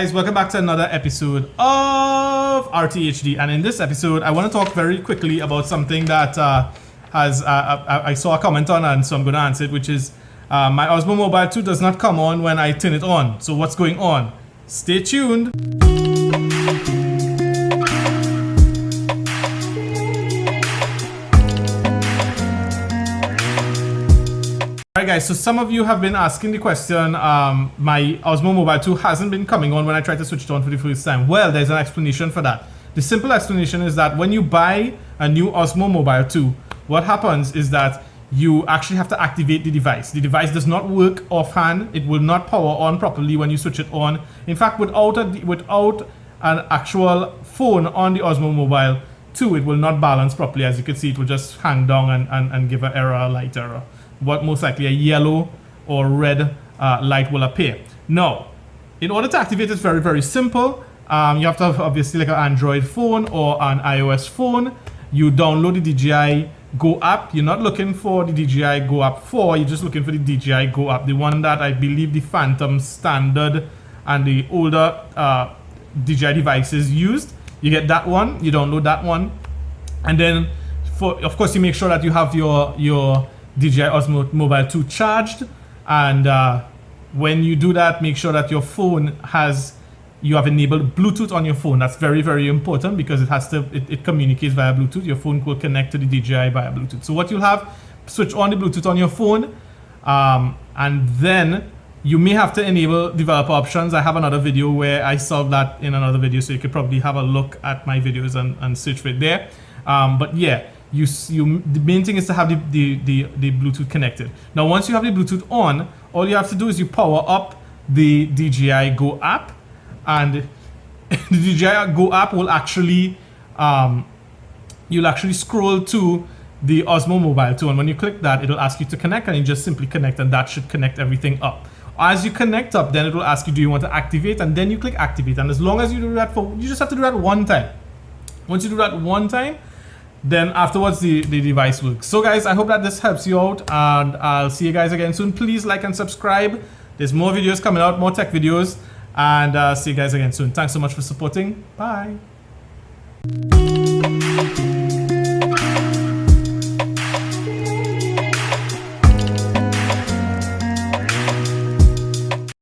Guys, welcome back to another episode of RTHD, and in this episode I want to talk very quickly about something that I saw a comment on, and so I'm going to answer it, which is my Osmo Mobile 2 does not come on when I turn it on. So what's going on? Stay tuned. Alright guys, so some of you have been asking the question, my Osmo Mobile 2 hasn't been coming on when I try to switch it on for the first time. Well, there's an explanation for that. The simple explanation is that when you buy a new Osmo Mobile 2, what happens is that you actually have to activate the device. The device does not work offhand. It will not power on properly when you switch it on. In fact, without an actual phone on the Osmo Mobile 2, it will not balance properly. As you can see, it will just hang down and give an error, a light error. What most likely a yellow or red light will appear. Now, in order to activate it, it's very, very simple. You have to have obviously like an Android phone or an iOS phone. You download the DJI Go app. You're not looking for the DJI Go app 4, you're just looking for the DJI Go app, the one that I believe the Phantom Standard and the older DJI devices used. You get that one, you download that one, and then of course you make sure that you have your DJI Osmo Mobile 2 charged, and when you do that, make sure that your phone you have enabled Bluetooth on your phone. That's very, very important because it communicates via Bluetooth. Your phone will connect to the DJI via Bluetooth. So what you'll have, switch on the Bluetooth on your phone, and then you may have to enable developer options. I have another video where I solved that in another video, so you could probably have a look at my videos and search for it there. But yeah, the main thing is to have the Bluetooth connected. Now, once you have the Bluetooth on, all you have to do is you power up the DJI Go app, and the DJI Go app will actually, you'll actually scroll to the Osmo Mobile 2, and when you click that, it'll ask you to connect, and you just simply connect, and that should connect everything up. As you connect up, then it will ask you, do you want to activate, and then you click activate, and as long as you do that you just have to do that one time. Once you do that one time, then afterwards the device works. So guys, I hope that this helps you out, and I'll see you guys again soon. Please like and subscribe. There's more videos coming out, more tech videos, and see you guys again soon. Thanks so much for supporting. Bye.